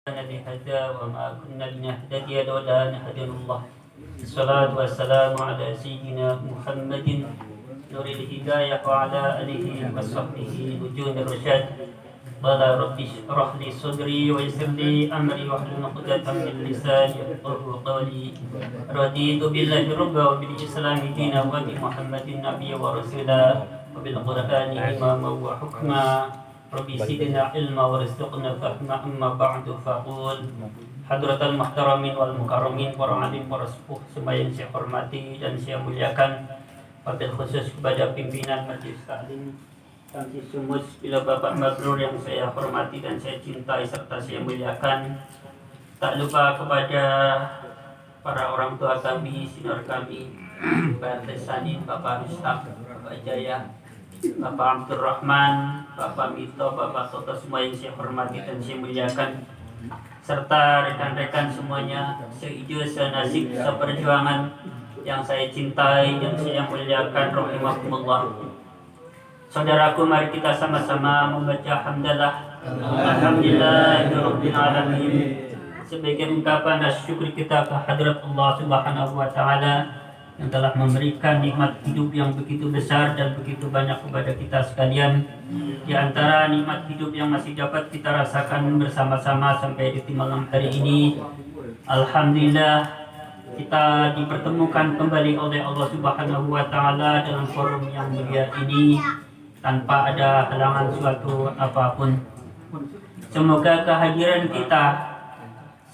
لهدى وما كنا لنهتدي لولا أن هدانا الله. الصلاة والسلام على سيدنا محمد نور الهداية وعلى آله وصحبه نجوم الرشاد. قال رب اشرح لي صدري ويسر لي أمري واحلل عقدة من لساني يفقهوا قولي. رضيت بالله ربا وبالإسلام دينا وبمحمد نبيا ورسولا وبالقرآن إماما وحكما. ربي زدنا علما ورزقنا فهما. أما بعد فأقول Hadratal Muhtaramin wal Mukarramin, para alim, para sepuh semua yang saya hormati dan saya muliakan, wabil khusus kepada pimpinan Majelis Taklim Tamsi Sumus, bila Bapak Mabrur yang saya hormati dan saya cintai serta saya muliakan. Tak lupa kepada para orang tua kami, senior kami, Pak RT Sanin, Bapak Mustaq, Bapak Jaya, Bapak Abdurrahman, Bapak Mito, Bapak Toto, semua yang saya hormati dan saya muliakan, serta rekan-rekan semuanya seijo, senasib, seperjuangan yang saya cintai dan saya muliakan, rahimakumullah. Saudaraku, mari kita sama-sama membaca hamdalah alhamdulillahirabbil alamin sebagai ungkapan syukur kita ke hadrat Allah Subhanahu wa taala yang telah memberikan nikmat hidup yang begitu besar dan begitu banyak kepada kita sekalian. Di antara nikmat hidup yang masih dapat kita rasakan bersama-sama sampai di malam hari ini, alhamdulillah kita dipertemukan kembali oleh Allah Subhanahu wa taala dalam forum yang mulia ini tanpa ada halangan suatu apapun. Semoga kehadiran kita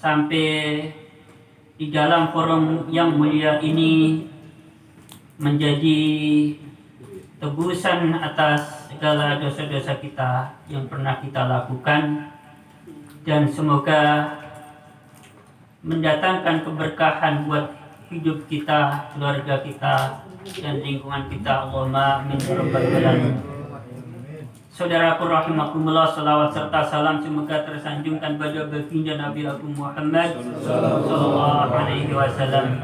sampai di dalam forum yang mulia ini menjadi tebusan atas segala dosa-dosa kita yang pernah kita lakukan, dan semoga mendatangkan keberkahan buat hidup kita, keluarga kita, dan lingkungan kita. Allahumma amin ya rabbal alamin. Saudaraku rahimakumullah, salawat serta salam semoga tersanjungkan pada baginda Nabi Agung Muhammad sallallahu alaihi wasallam.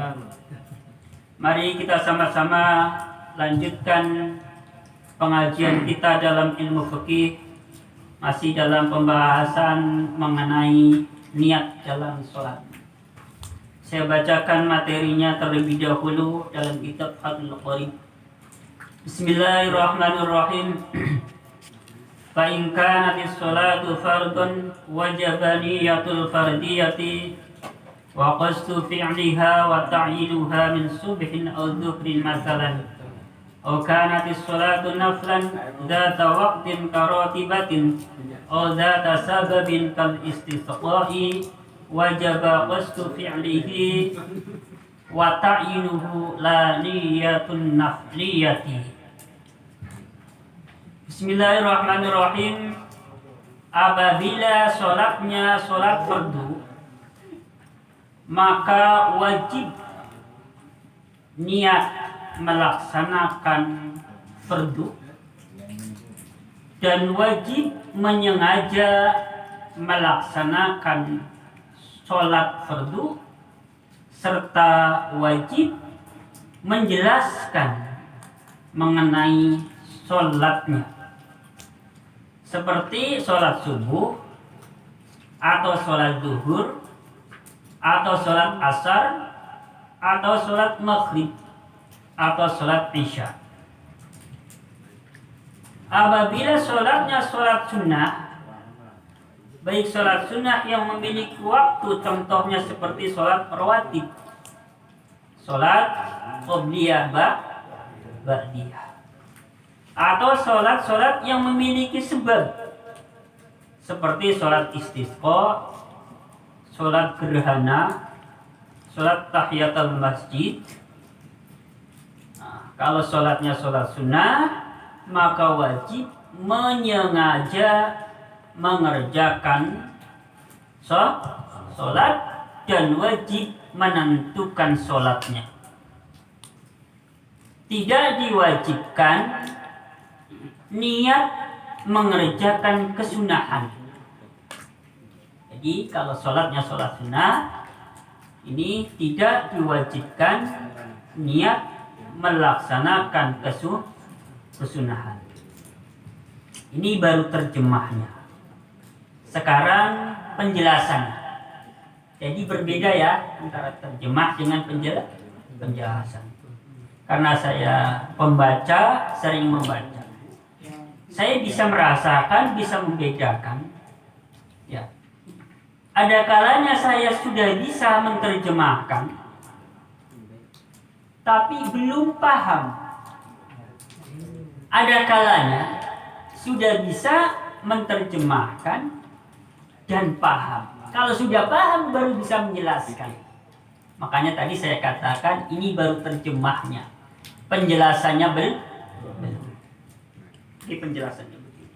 Mari kita sama-sama lanjutkan pengajian kita dalam ilmu fikih, masih dalam pembahasan mengenai niat dalam sholat. Saya bacakan materinya terlebih dahulu dalam kitab Fathul Qorib. Bismillahirrahmanirrahim. Fa in kanatis sholatu fardun wajaba niyatul fardiyati wa qasdu fi'liha wa ta'yinuha min subhin aw dhuhrin masalan. Aw kanatis sholatu naflan dhata waqtin karatibatin aw dhata sababin kal istisqa'i wajaba qasdu fi'lihi wa ta'yinuhu la niyatun nafliyati. Bismillahirrahmanirrahim. Apabila sholatnya sholat fardu, maka wajib niat melaksanakan fardu dan wajib menyengaja melaksanakan sholat fardu, serta wajib menjelaskan mengenai sholatnya, seperti sholat subuh atau sholat zuhur atau sholat asar atau sholat maghrib atau sholat isya. Apabila sholatnya sholat sunnah, baik sholat sunnah yang memiliki waktu, contohnya seperti sholat rawatib, sholat qobliyah, ba'diyah, atau sholat-sholat yang memiliki sebab, seperti sholat istisqa, sholat gerhana, sholat tahiyatul masjid. Kalau sholatnya sholat sunnah, maka wajib menyengaja mengerjakan sholat dan wajib menentukan sholatnya. Tidak diwajibkan niat mengerjakan kesunahan. Jadi kalau sholatnya sholat sunnah, ini tidak diwajibkan niat melaksanakan kesunahan. Ini baru terjemahnya. Sekarang penjelasan. Jadi berbeda ya antara terjemah dengan penjelasan. Karena saya pembaca, sering membaca, saya bisa merasakan, bisa membedakan. Ya, ada kalanya saya sudah bisa menerjemahkan, tapi belum paham. Ada kalanya sudah bisa menerjemahkan dan paham. Kalau sudah paham baru bisa menjelaskan. Makanya tadi saya katakan ini baru terjemahnya. Penjelasannya belum. Ini penjelasannya begini.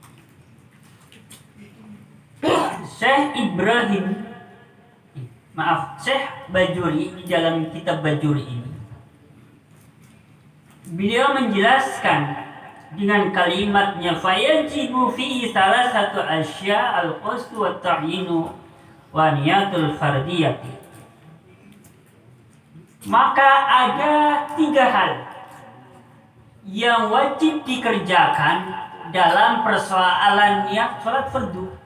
Syekh Bajuri di dalam kitab Bajuri ini, beliau menjelaskan dengan kalimatnya fayajibu fi salasatu asya al-qasdu wa ta'yinu wa niyatul fardiyati. Maka ada 3 hal yang wajib dikerjakan dalam persoalan niat sholat fardu.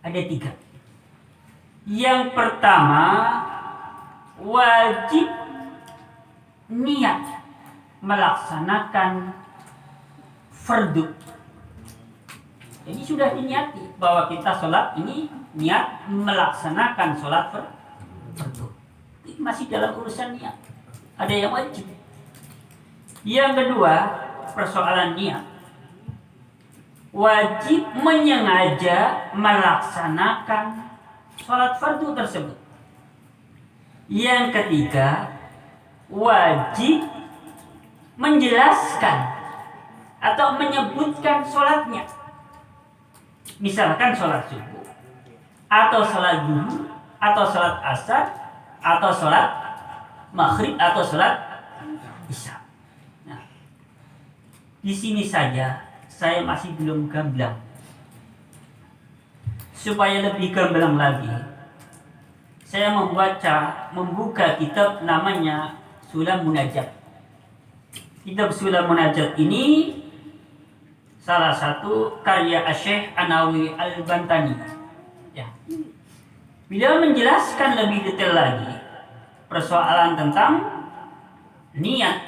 Ada 3. Yang pertama, wajib niat melaksanakan fardu. Jadi sudah diniati bahwa kita sholat ini niat melaksanakan sholat fardu. Ini masih dalam urusan niat. Ada yang wajib. Yang kedua, persoalan niat. Wajib menyengaja melaksanakan sholat fardu tersebut. Yang ketiga, wajib menjelaskan atau menyebutkan sholatnya. Misalkan sholat subuh, atau sholat zuhur, atau sholat asar, atau sholat maghrib, atau sholat isya. Nah, di sini saja saya masih belum gamblang. Supaya lebih gamblang lagi, saya membuka kitab namanya Sulam Munajat. Kitab Sulam Munajat ini salah satu karya Syekh Anawi Al-Bantani. Ya. Beliau menjelaskan lebih detail lagi persoalan tentang niat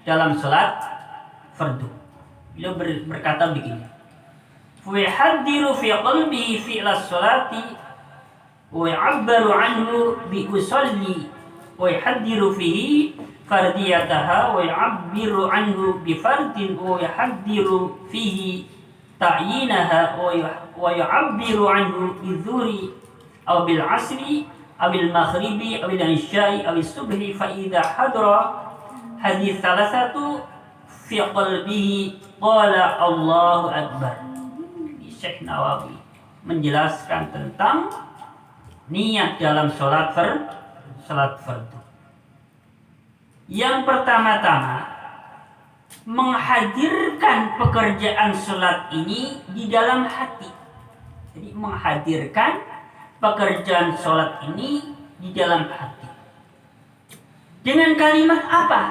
dalam sholat fardu. Beliau berkata begini: "Wa yuhaddiru fi qalbihi fi'la sholati wa yu'abbaru anhu bi usalli wa yuhaddiru fihi fardiyataha wa yu'abbiru anhu bi fardin wa yuhaddiru fihi ta'yinaha wa yu'abbiru anhu bi dhuhri aw bil asri aw bil maghribi aw bil isya'i aw bis subhi fa idza hadara hadits salasatu fi qalbihi qala Allahu akbar." Syekh Nawawi menjelaskan tentang niat dalam sholat fardu. Yang pertama-tama, menghadirkan pekerjaan sholat ini di dalam hati. Jadi menghadirkan pekerjaan sholat ini di dalam hati. Dengan kalimat apa?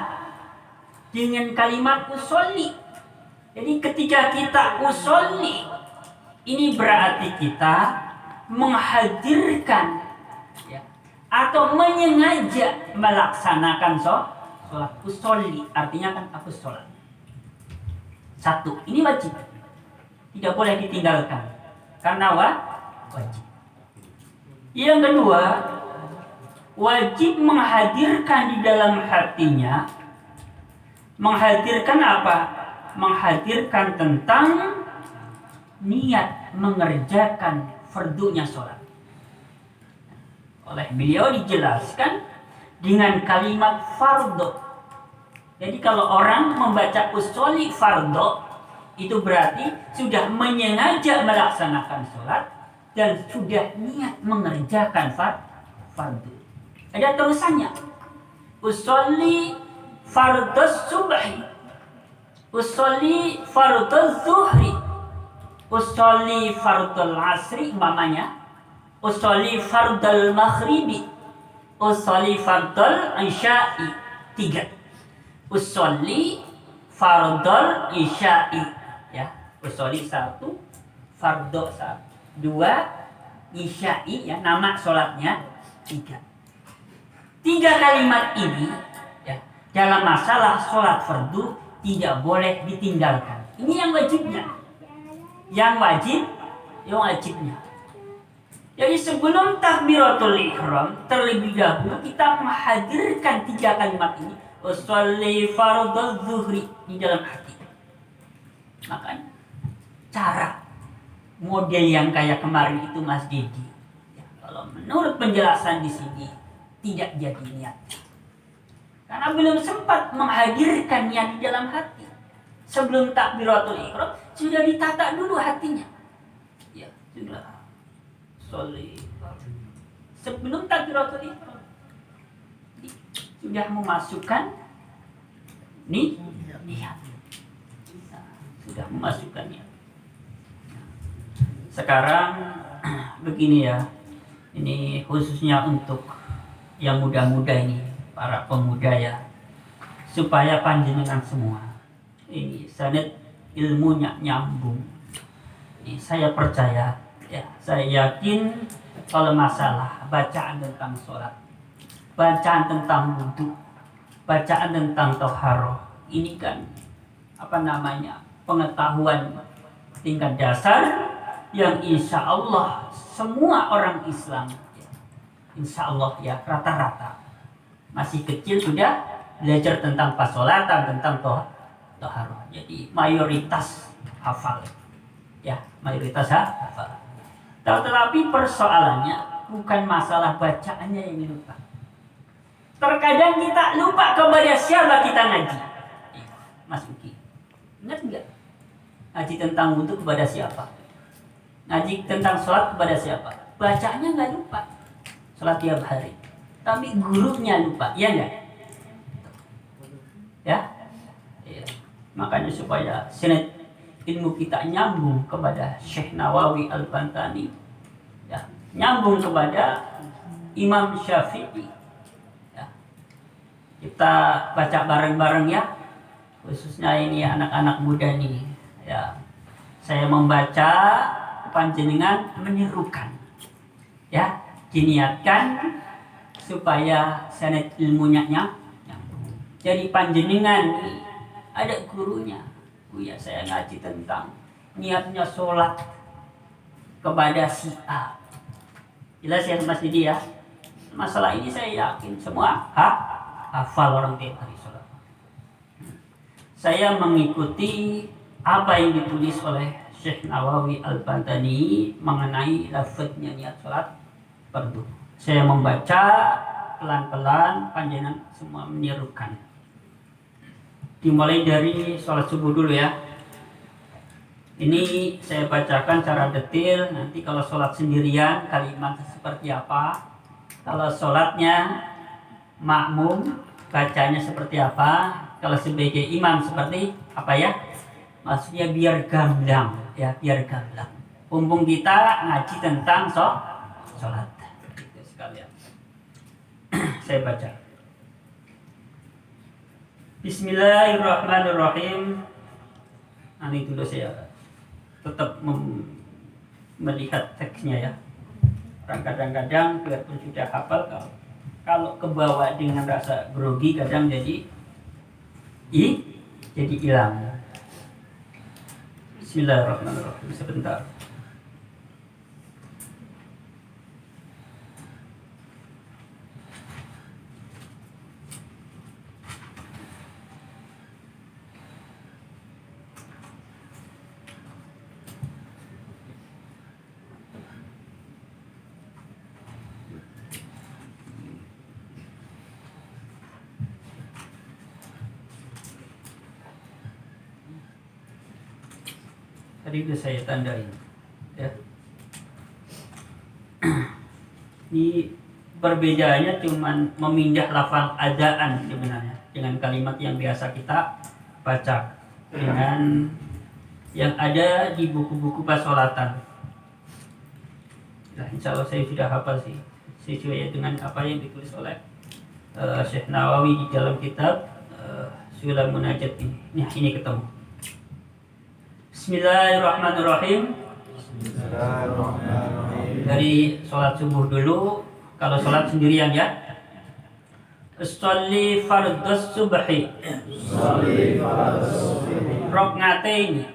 Dengan kalimat usolli. Jadi ketika kita usolli, ini berarti kita menghadirkan ya, atau menyengaja melaksanakan sholat usolli. Artinya kan aku sholat. 1, ini wajib. Tidak boleh ditinggalkan. Karena wajib. Yang kedua, wajib menghadirkan di dalam hatinya. Menghadirkan apa? Menghadirkan tentang niat mengerjakan fardunya sholat. Oleh beliau dijelaskan dengan kalimat fardu. Jadi kalau orang membaca usolli fardu, itu berarti sudah menyengaja melaksanakan sholat dan sudah niat mengerjakan fardu. Ada terusannya. Usolli fardus subhi, usolli farduz zuhri, usolli fardul asri, umpamanya usolli fardul maghribi, usolli fardul isya'i. 3, usolli fardul isya'i, ya. Usolli 1, fardhu 1, 2, Isya'i ya, nama sholatnya 3. 3 kalimat ini ya, dalam masalah sholat fardu tidak boleh ditinggalkan. Ini yang wajibnya. Yang wajibnya. Jadi sebelum takbiratul ihram terlebih dahulu kita menghadirkan 3 kalimat ini. Usolli fardhu zuhri di dalam hati. Makanya cara model yang kayak kemarin itu Mas Dedi. Ya, kalau menurut penjelasan di sini tidak jadi niat. Karena belum sempat menghadirkan niat di dalam hati. Sebelum takbiratul ihram sudah ditata dulu hatinya. Ya, sudah. Sholli. Sebelum takbiratul ihram sudah memasukkan niat. Nah, sudah memasukkan niat. Sekarang begini ya. Ini khususnya untuk yang muda-muda ini, para pemuda ya, supaya panjenengan semua ini sanad ilmunya nyambung. Ini saya percaya ya, saya yakin kalau masalah bacaan tentang sholat, bacaan tentang wudhu, bacaan tentang toharoh, ini kan pengetahuan tingkat dasar yang insya Allah semua orang Islam insya Allah ya rata-rata masih kecil sudah belajar tentang pasolatan, tentang toharoh. Jadi mayoritas hafal ya, mayoritas hafal. Tetapi persoalannya bukan masalah bacaannya yang lupa. Terkadang kita lupa kepada siapa kita ngaji. Mas Uki, ingat enggak? Ngaji tentang wudhu kepada siapa? Ngaji tentang sholat kepada siapa? Bacaannya nggak lupa. Sholat tiap hari. Tapi gurunya lupa, ya enggak? Ya? Ya. Makanya supaya senat ilmu kita nyambung kepada Syekh Nawawi Al-Bantani, ya, nyambung kepada Imam Syafi'i. Ya. Kita baca bareng-bareng ya, khususnya ini anak-anak muda nih. Ya, saya membaca, panjenengan menyerukan, ya, diniatkan supaya sanad ilmunya nyambung. Jadi panjenengan ada gurunya. Ya, saya ngaji tentang niatnya sholat kepada si A. Jelas ya Mas Didi ya. Masalah ini saya yakin semua hafal orang tiap hari sholat. Saya mengikuti apa yang ditulis oleh Syekh Nawawi Al-Bantani mengenai lafadznya niat sholat fardu. Saya membaca pelan-pelan, panjenengan semua menirukan. Dimulai dari sholat subuh dulu ya. Ini saya bacakan secara detail. Nanti kalau sholat sendirian kalimat seperti apa, kalau sholatnya makmum bacanya seperti apa, kalau sebagai imam seperti apa ya. Maksudnya biar gamblang ya, biar gamblang. Mumpung kita ngaji tentang sholat. Itu sekalian. Saya baca. Bismillahirrahmanirrahim. Nanti dulu saya tetap melihat teksnya ya. Orang kadang-kadang biarpun sudah hafal, kalau kebawa dengan rasa grogi kadang jadi hilang. Bismillahirrahmanirrahim. Sebentar. Tadi sudah saya tandain ya. Ini perbedaannya cuman memindah lafal adaan sebenarnya dengan kalimat yang biasa kita baca dengan yang ada di buku-buku pasolatan. Nah, insya Allah saya sudah hafal sih sesuai dengan apa yang ditulis oleh Syekh Nawawi di dalam kitab Sulam Munajat ini. Nah, ini ketemu. Bismillahirrahmanirrahim. dari sholat subuh dulu. Kalau sholat sendirian ya. Sholli fardhus subhi rok'ataini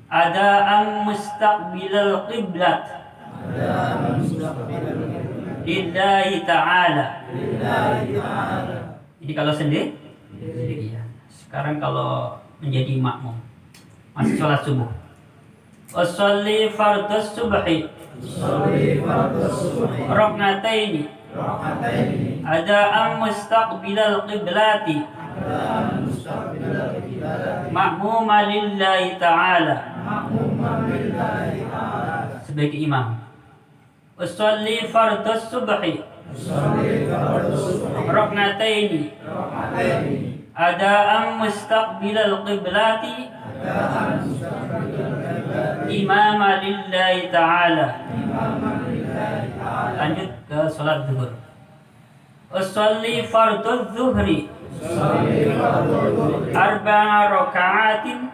ada'an mustaqbilal qiblat lillahi ta'ala. Ini kalau sendiri ya. Sekarang kalau menjadi makmum masih sholat subuh. Sholli fardhus subhi rok'ataini ada'an mustaqbilal qiblati ma'muma lillahi ta'ala sebagai imam. Sholli fardhus subhi rok'ataini ada'an mustaqbilal qiblati imama lillahi ta'ala. Lanjut ke sholat zuhur. Sholli fardhu zuhri arba'a raka'atin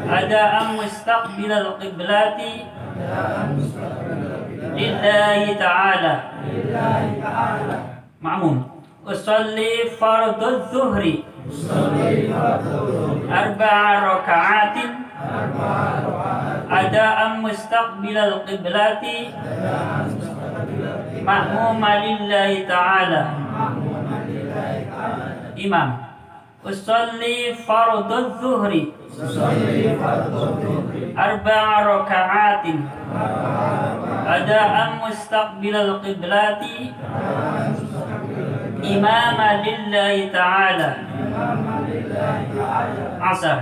ada'an mustaqbilal qiblati lillahi ta'ala. Ma'mum. Sholli fardhu zuhri arba'a raka'atin ada'an mustaqbilal qiblati ma'muma lillahi ta'ala. Imam. Sholli fardhu zuhri arba'a raka'atin ada'an mustaqbilal qiblati imama lillahi ta'ala. Asar.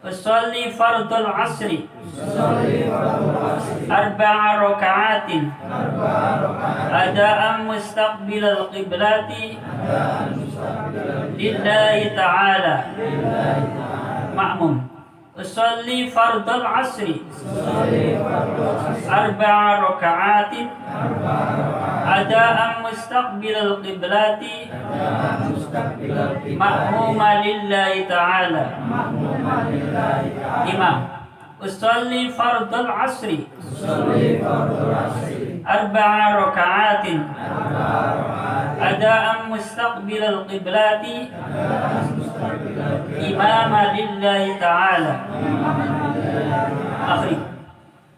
Sholli fardhul asri arba'a raka'atin ada'an mustaqbilal qiblati lillahi ta'ala. Ma'mum. Sholli fardhul asri arba'a raka'atin ada'an mustaqbilal qiblati ma'muma lillahi ta'ala. Imam. Sholli fardhul asri arba'a raka'atin ada'an mustaqbilal qiblati imama lillahi ta'ala. Maghrib.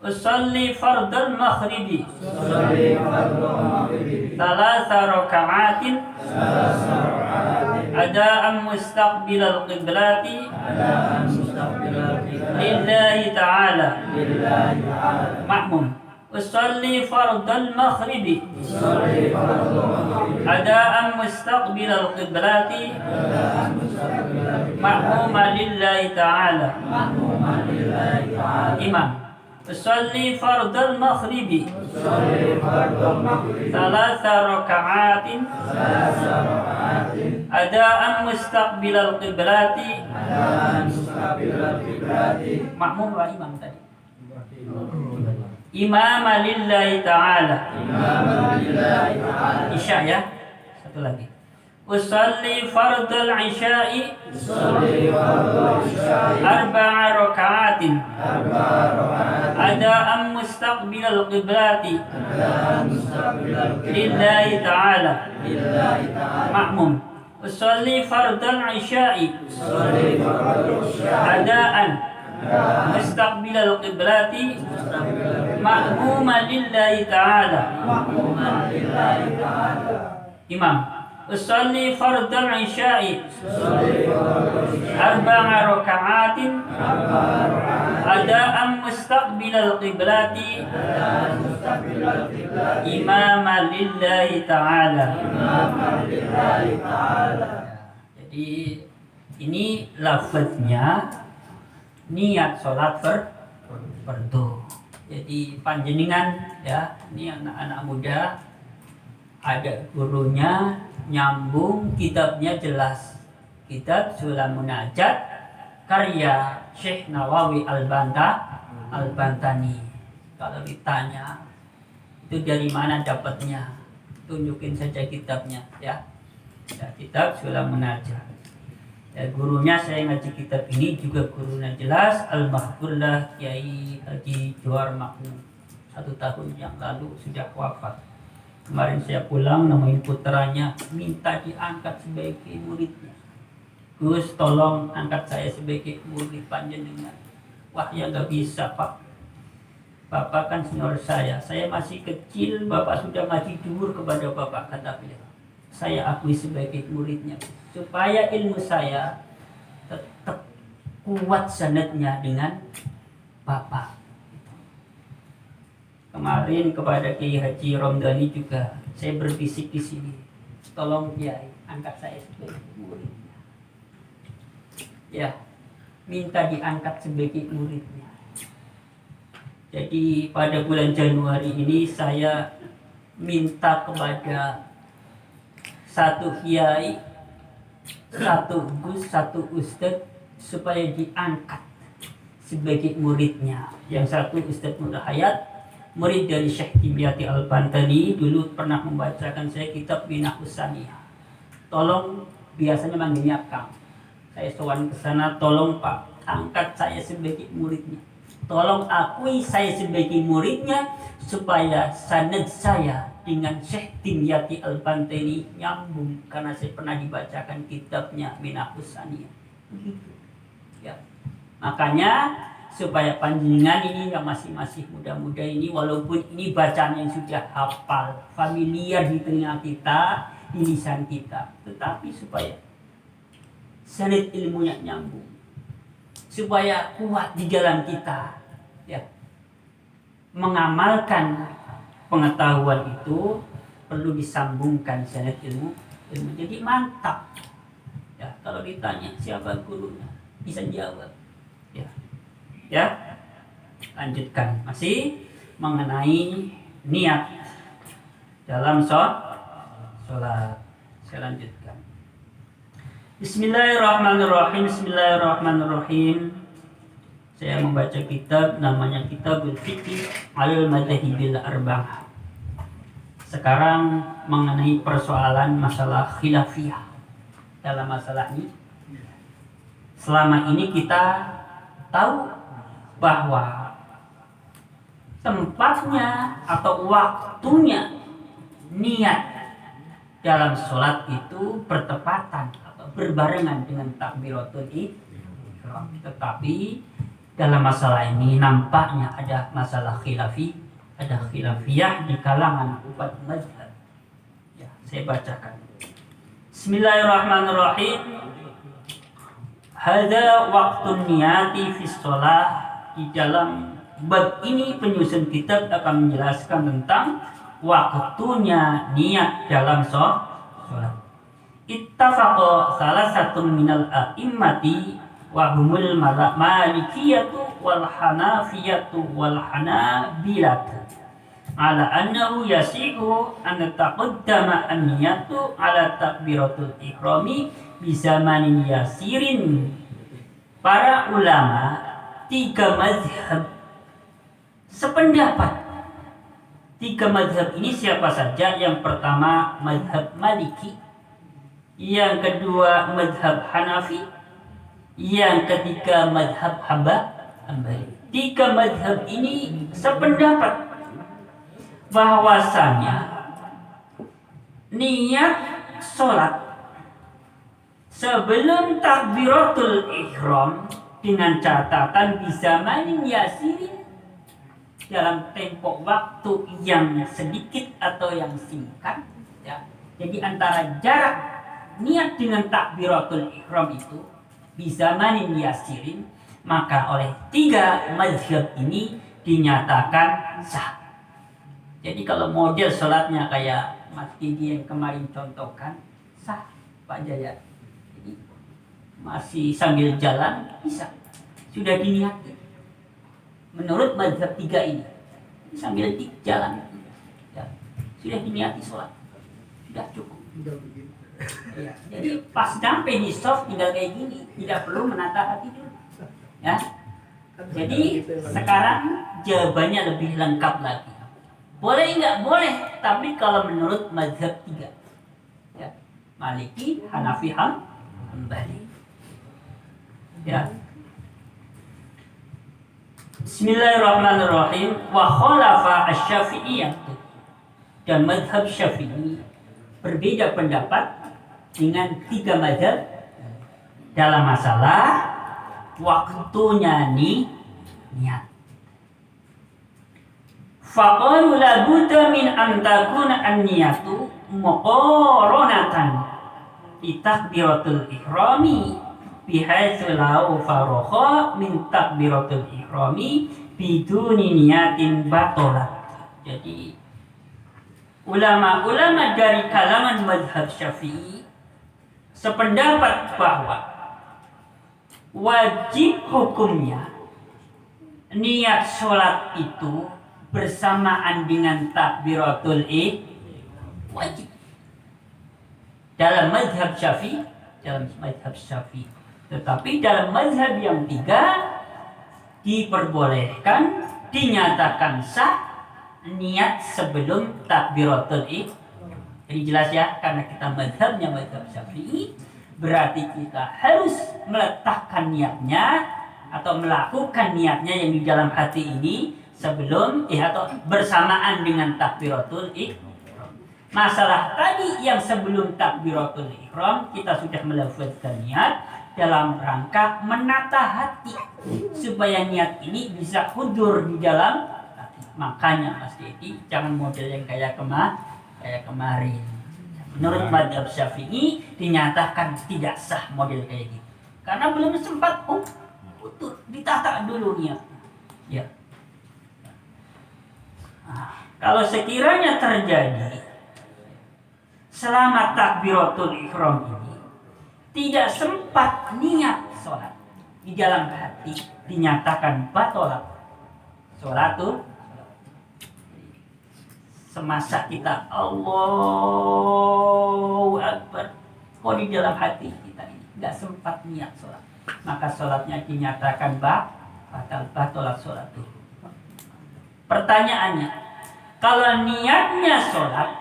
Sholli fardhul maghribi thalatha raka'atin ada'an mustaqbilal qiblati lillahi ta'ala. Ma'mum. Sholli fardhul maghribi ada'an mustaqbilal qiblati ma'muma lillahi ta'ala. Imam. Sholli fardhul maghribi thalatha raka'atin ada'an mustaqbilal qiblati. Makmum wa imam tadi. Imama lillahi ta'ala. Isya ya. Satu lagi. Usalli fardal isya'i arba'a raka'atin ada'an mustaqbilal qiblati lillahi ta'ala. Makmum. Usalli fardal isya'i ada'an mustaqbilal qiblati ma'muman lillahi ta'ala. Imam. Usalli fardal isya'i arba'a raka'atin ada'an mustaqbilal qiblati imaman lillahi ta'ala. Jadi ini lafaznya niat sholat fardu. Jadi panjenengan ya, ini anak-anak muda ada gurunya nyambung, kitabnya jelas. Kitab Sulam Munajat karya Syekh Nawawi Al-Bantani. Kalau ditanya itu dari mana dapatnya, tunjukin saja kitabnya ya. Ya, kitab Sulam Munajat. Ya, gurunya saya ngaji kitab ini juga gurunya jelas Al-Mahfurlah Kiai Haji Johar Makmum. 1 tahun yang lalu sudah wafat. Kemarin saya pulang nemuin putranya minta diangkat sebagai muridnya. Gus, tolong angkat saya sebagai murid panjenengan. Wah, ya nggak bisa Pak. Bapak kan senior saya masih kecil, Bapak sudah ngaji dhuwur kepada Bapak, kata beliau. Saya akui sebagai muridnya supaya ilmu saya tetap kuat sanadnya dengan Bapak. Kemarin kepada Kiai Haji Romdani juga saya berbisik di sini, tolong Kiai angkat saya sebagai muridnya. Ya, minta diangkat sebagai muridnya. Jadi pada bulan Januari ini saya minta kepada 1 kiai, 1 gus, 1 ustadz supaya diangkat sebagai muridnya. Yang 1 Ustadz Nur Hayat, murid dari Syekh Dimyati Al-Bantani, dulu pernah membacakan saya kitab Binah Usaniyah. Tolong, biasanya manggilnya Kang. Saya sowan ke sana, tolong Pak, angkat saya sebagai muridnya. Tolong akui saya sebagai muridnya supaya sanad saya dengan Syekh Dimyati Al-Bantani nyambung, karena saya pernah dibacakan kitabnya Binah Usaniyah. Begitu. Ya. Makanya supaya panjenengan ini yang masih muda-muda ini, walaupun ini bacaan yang sudah hafal, familiar di telinga kita, di lisan kita, tetapi supaya sanad ilmunya nyambung, supaya kuat di jalan kita, ya. Mengamalkan pengetahuan itu perlu disambungkan sanad ilmu. Jadi mantap. Ya, kalau ditanya siapa gurunya, bisa jawab. Ya, lanjutkan masih mengenai niat dalam sholat. Saya lanjutkan. Bismillahirrahmanirrahim. Saya membaca kitab namanya Kitabul Fiqh Al-Madhahibil Arba'ah. Sekarang mengenai persoalan masalah khilafiyah. Dalam masalah ini, selama ini kita tahu bahwa tempatnya atau waktunya niat dalam sholat itu bertepatan atau berbarengan dengan takbiratul ihram. Tetapi dalam masalah ini nampaknya ada masalah ada khilafiyah di kalangan umat mazhab. Ya, saya bacakan. Bismillahirrahmanirrahim. Hadza waqtun niyati fi shalah. Di dalam bab ini penyusun kitab akan menjelaskan tentang waktunya niat dalam sholat. Ittafaqa salah satu minal a'immati wa humul malikiyatu wal hanafiyatu wal hanabilatu ala annahu yasihu an taqaddama an-niyatu ala takbiratul ihrami bi zamanin yasirin. Para ulama 3 mazhab sependapat. 3 mazhab ini siapa saja? Yang pertama mazhab Maliki, yang kedua mazhab Hanafi, yang ketiga mazhab Hambali. 3 mazhab ini sependapat bahwasanya niat sholat sebelum takbiratul ihram dengan catatan bisa manin yasirin, dalam tempo waktu yang sedikit atau yang singkat, ya. Jadi antara jarak niat dengan takbiratul ihram itu bisa manin yasirin, maka oleh 3 mazhab ini dinyatakan sah. Jadi kalau model sholatnya kayak Mas Didi yang kemarin contohkan, sah Pak Jaya. Jadi masih sambil jalan bisa, sudah diniati. Menurut mazhab 3 ini, sambil jalan, ya, sudah diniati sholat, sudah cukup. Ya, jadi pas sampai di soft tinggal kayak gini, tidak perlu menata hati dulu. Ya, jadi sekarang jawabannya lebih lengkap lagi. Boleh nggak? Boleh, tapi kalau menurut mazhab 3, ya, Maliki, Hanafi, Hambali. Ya. Bismillahirrahmanirrahim. Wa khalafa asy-Syafi'iyah. Dan mazhab Syafi'i berbeda pendapat dengan 3 mazhab dalam masalah waktunya niat. Faqalu la budda min an takuna an-niyatu muqaranatan bi takbiratul ihrami bihaitsu law faragha min takbiratul ihrami biduni niyatin batalat. Jadi ulama-ulama dari kalangan mazhab Syafi'i sependapat bahwa wajib hukumnya niat sholat itu bersamaan dengan takbiratul wajib dalam mazhab Syafi'i, Tetapi dalam mazhab yang 3 diperbolehkan, dinyatakan sah niat sebelum takbiratul Jadi jelas ya, karena kita mazhabnya mazhab Syafi'i, berarti kita harus meletakkan niatnya atau melakukan niatnya yang di dalam hati ini sebelum atau bersamaan dengan takbiratul ihram. Masalah tadi yang sebelum takbiratul ihram kita sudah melafazkan niat dalam rangka menata hati supaya niat ini bisa hudur di dalam hati. Makanya Mas Dedi jangan model yang kayak kemarin. Menurut mazhab Syafi'i dinyatakan tidak sah model kayak gitu. Karena belum sempat putus, ditata dulu niatnya. Ya. Nah, kalau sekiranya terjadi selama takbiratul ihram ini tidak sempat niat sholat di dalam hati, dinyatakan batalat sholatul. Semasa kita Allahu Akbar, kok di dalam hati kita ini nggak sempat niat sholat, maka sholatnya dinyatakan batalat sholat itu. Pertanyaannya, kalau niatnya sholat,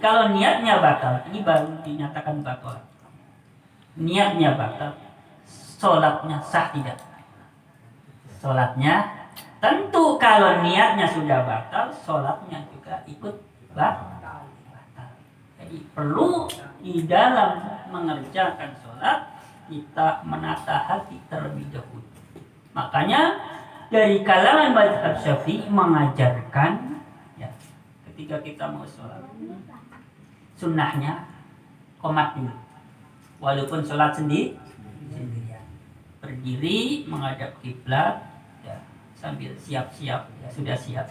kalau niatnya batal, ini baru dinyatakan batal. Niatnya batal, sholatnya sah tidak? Sholatnya tentu kalau niatnya sudah batal, sholatnya juga ikut batal. Jadi perlu di dalam mengerjakan sholat kita menata hati terlebih dahulu. Makanya dari kalangan mazhab Syafi'i mengajarkan ya, ketika kita mau sholat sunnahnya qomat dulu, walaupun sholat sendirian, berdiri menghadap kiblat ya, sambil siap-siap ya, sudah siap.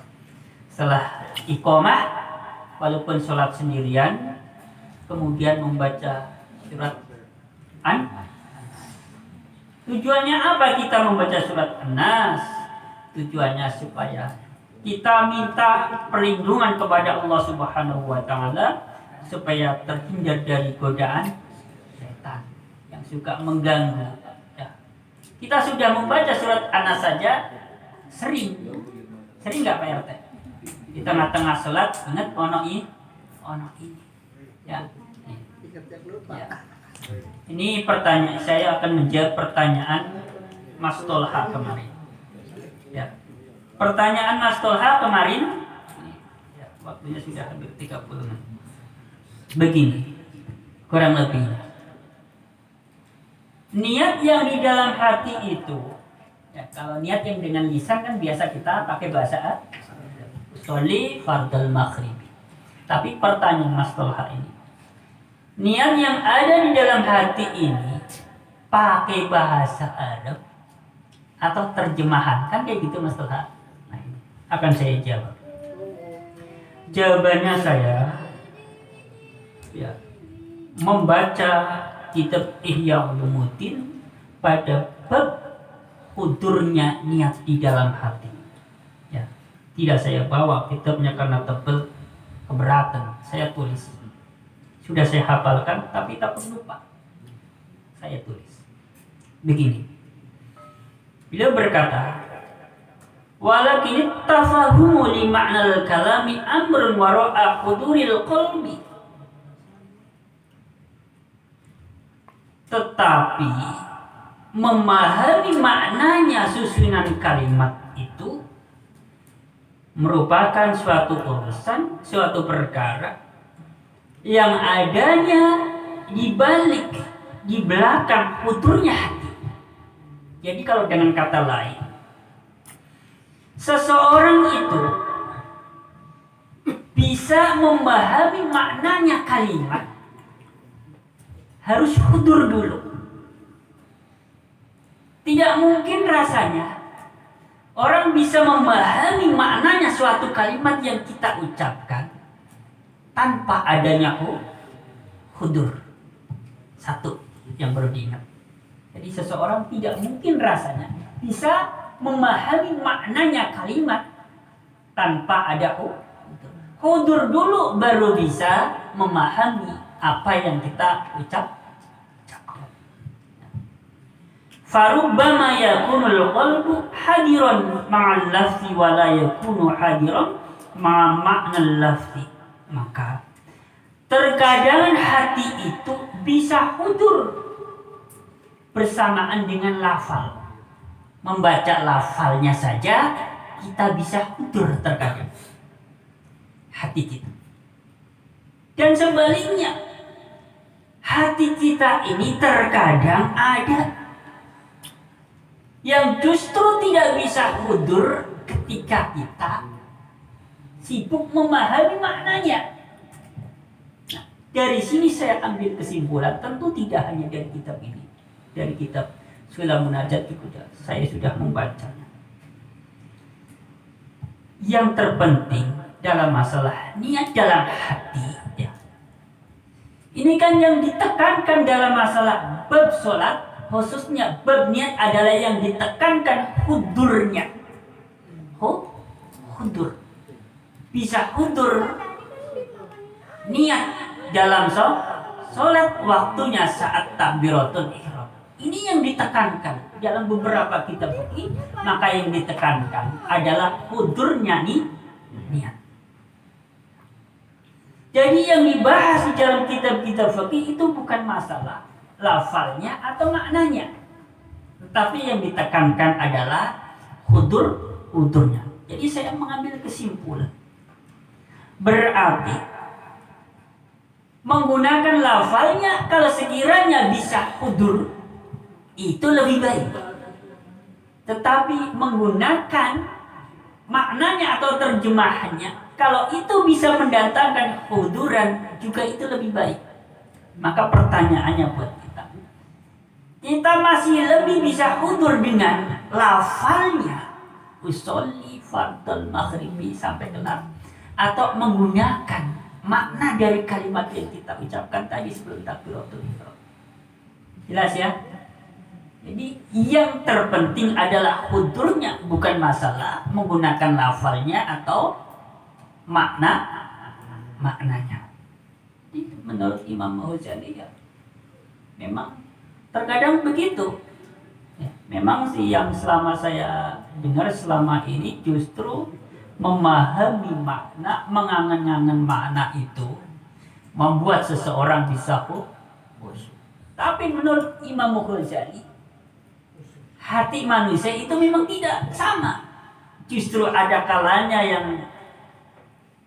Setelah iqamah walaupun sholat sendirian, kemudian membaca surat Tujuannya apa kita membaca surat An-Nas? Tujuannya supaya kita minta perlindungan kepada Allah Subhanahu wa Ta'ala supaya terhindar dari godaan setan yang suka mengganggu. Ya. Kita sudah membaca surat An-Nas saja sering nggak Pak RT? Di tengah-tengah sholat ingat ono ini. Ya. Ya. Ini pertanyaan, saya akan menjawab pertanyaan Mas Tolha kemarin. Ya. Pertanyaan Mas Tolha kemarin, ya, waktunya sudah hampir 30 menit. Begini, kurang lebih. Niat yang di dalam hati itu, ya, kalau niat yang dengan lisan kan biasa kita pakai bahasa Sholli fardal maghrib. Tapi pertanyaan Mas Tolha ini, niat yang ada di dalam hati ini pakai bahasa Arab atau terjemahan, kan kayak gitu Mas Tolha? Nah, ini akan saya jawab. Jawabannya saya ya, membaca kitab Ihya Ulumuddin pada bab hudurnya niat di dalam hati. Ya, tidak saya bawa kitabnya karena tebal keberatan, saya tulis. Sudah saya hafalkan, tapi takut lupa. Saya tulis. Begini. Beliau berkata, walakin tafahumu li ma'nal kalami amrun wara'a huduril qalbi. Tetapi memahami maknanya susunan kalimat itu merupakan suatu urusan, suatu perkara yang adanya di balik, di belakang hudurnya hati. Jadi kalau dengan kata lain, seseorang itu bisa memahami maknanya kalimat harus hudur dulu. Tidak mungkin rasanya orang bisa memahami maknanya suatu kalimat yang kita ucapkan tanpa adanya hudur. Satu yang perlu diingat. Jadi seseorang tidak mungkin rasanya bisa memahami maknanya kalimat tanpa ada hudur dulu, baru bisa memahami apa yang kita ucapkan. Farubbama yakunul qalbu hadiran ma'al lafzi wa la yakunu hadiran ma'a ma'nal lafzi. Maka terkadang hati itu bisa hudur bersamaan dengan lafal. Membaca lafalnya saja kita bisa hudur terkadang hati kita. Dan sebaliknya, hati kita ini terkadang ada yang justru tidak bisa hudur ketika kita sibuk memahami maknanya. Nah, dari sini saya ambil kesimpulan, tentu tidak hanya dari kitab ini, dari kitab Sulam Munajat juga saya sudah membacanya. Yang terpenting dalam masalah niat dalam hati, ya. Ini kan yang ditekankan dalam masalah bab sholat, khususnya bab niat adalah yang ditekankan hudurnya. Hudur. Bisa hudur niat dalam sholat waktunya saat takbiratul ihram. Ini yang ditekankan dalam beberapa kitab fikih, maka yang ditekankan adalah hudurnya niat. Jadi yang dibahas di dalam kitab-kitab fikih itu bukan masalah lafalnya atau maknanya, tetapi yang ditekankan adalah hudurnya. Jadi saya mengambil kesimpulan, berarti menggunakan lafalnya kalau sekiranya bisa hudur itu lebih baik, tetapi menggunakan maknanya atau terjemahannya kalau itu bisa mendatangkan huduran juga itu lebih baik. Maka pertanyaannya buat kita masih lebih bisa hudur dengan lafalnya usolli fardal maghribi sampai kelar, atau menggunakan makna dari kalimat yang kita ucapkan tadi sebelum takbiratul ihram. Jelas ya? Jadi yang terpenting adalah hudurnya, bukan masalah menggunakan lafalnya atau maknanya. Jadi menurut Imam Ghazali ya, memang terkadang begitu. Ya, memang sih yang selama saya dengar selama ini justru memahami makna, mengangen-angen makna itu membuat seseorang bisa khusyuk. Tapi menurut Imam Ghazali, hati manusia itu memang tidak sama. Justru ada kalanya yang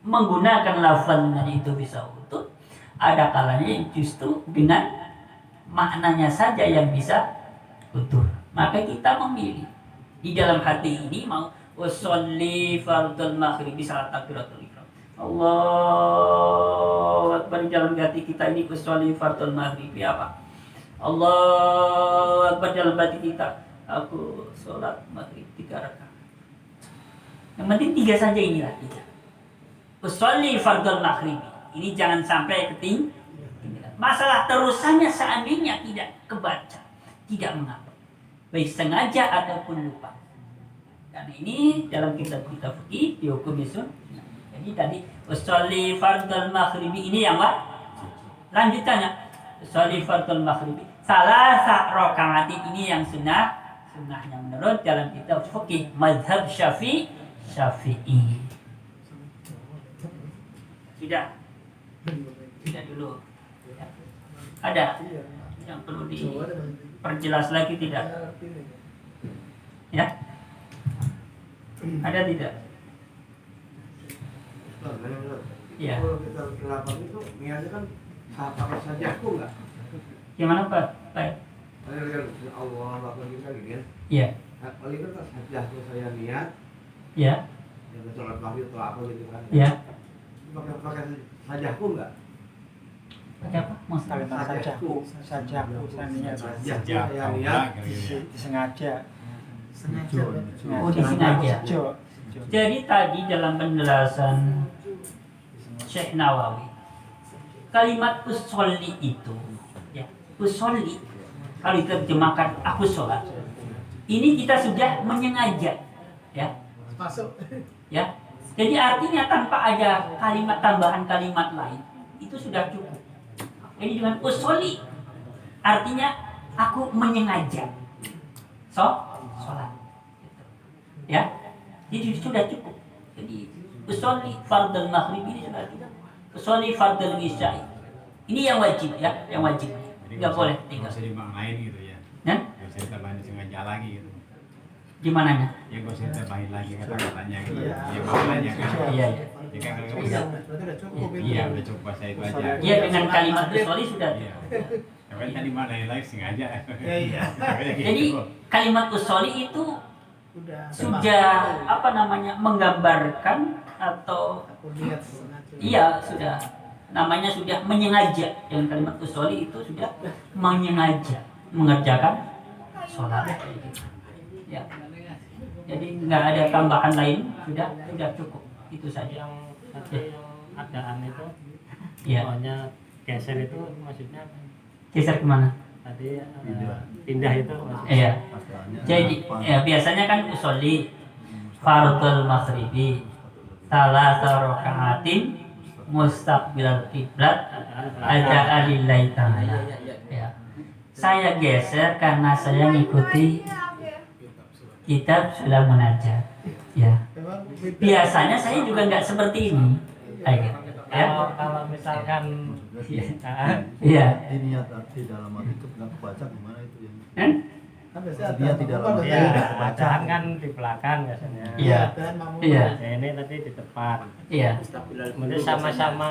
menggunakan lafaznya itu bisa utuh, ada kalanya yang justru dengan maknanya saja yang bisa utuh. Maka kita memilih di dalam hati ini mau usolli fardul maghribi salat takbiratul ihram. Allahu Akbar, dalam hati kita ini usolli fardul maghribi apa? Allahu Akbar, dalam hati kita aku sholat maghrib 3 rakaat. Yang penting 3 saja, inilah 3. Usolli fardul maghrib. Ini jangan sampai ketinggalan. Masalah terusannya seandainya tidak kebaca, tidak mengapa, baik sengaja ataupun lupa. Dan ini dalam kitab-kitab fikih dihukum sunnah. Jadi tadi usolli fardul maghrib ini yang lanjutannya usolli fardul maghrib salah rakaat ini yang sunnahnya menurut dalam kitab fikih mazhab Syafi'i. Sudah dulu. Ada yang perlu di perjelas lagi tidak? Ya? Ada tidak? Ya. Kalau kita kelapang itu niatnya kan apa saja aku enggak? Gimana Pak? Baik. Kan Allah lakukan kita gini kan. Ya. Paling kan saja saya niat. Ya. Ya sholat maghrib atau apa gitu kan. Ya. Pakai sajaku enggak? Pakai apa? Maksudnya? Sajaku saja urusannya saya niat disengaja Oh, disengaja. Jadi tadi dalam penjelasan Syekh Nawawi, kalimat usolli itu, ya, usolli kalau diterjemahkan aku sholat, ini kita sudah menyengaja, ya, Masuk. ya. Jadi artinya tanpa ada kalimat tambahan kalimat lain itu sudah cukup. Jadi dengan usolli artinya aku menyengaja, sholat, gitu. Ya. Jadi sudah cukup. Jadi usolli fardhu maghrib ini sudah cukup. Usolli fardhu isya. Ini yang wajib ya, yang wajib. Enggak boleh tinggal. Nggak usah dimaknain gitu ya. Ya? Nggak usah ditambahin sengaja lagi gitu. Gimana nya? Ya nggak usah ditambahin lagi kata-katanya gitu. Ya maknanya kan. Iya. Ya kan kalau Iya, berarti udah cukup itu. iya udah cukup bahasa itu aja. Iya dengan kalimat usolli sudah. Iya. Tapi tadi maknain lagi sengaja. Iya. Jadi kalimat usolli itu Udah. sudah apa namanya menggambarkan atau Aku lihat sengaja. iya sudah namanya sudah menyengaja. Dengan kalimat usolli itu sudah menyengaja mengerjakan sholat. Ya. Jadi nggak ada tambahan lain, sudah cukup itu saja. yang adaan itu Ya. pokoknya geser itu maksudnya Geser kemana? tadi pindah itu maksudnya Iya. Jadi ya biasanya kan usolli fardhul maghribi salasa rakaatin mustaqbilal qiblat ada lillahi ta'ala. Ya. Saya geser karena saya ngikuti kitab sudah munajat. Ya. Memang beda. Biasanya saya juga nggak seperti ini. Kayak gitu. Ya. kalau misalkan Iya. Ini niat arti dalam hati itu nggak kebaca gimana itu ya? Kan? Kan biasanya Dia ada tidak apa, lama. ya ada bacaan kan di belakang biasanya Iya. dan makmum. Iya. ya, ini tadi di depan Iya. mungkin sama-sama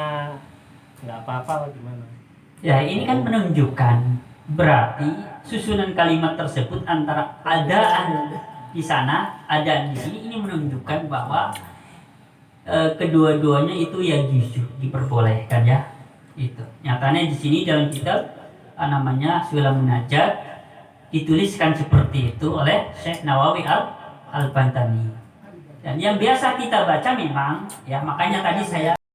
nggak apa-apa atau gimana Ya, ini kan menunjukkan berarti susunan kalimat tersebut antara adaan di sana, adaan di sini, ini menunjukkan bahwa kedua-duanya itu ya justru diperbolehkan ya. Itu. Nyatanya di sini dalam kitab namanya Sulam Munajat dituliskan seperti itu oleh Syekh Nawawi Al-Bantani. Dan yang biasa kita baca memang ya makanya tadi saya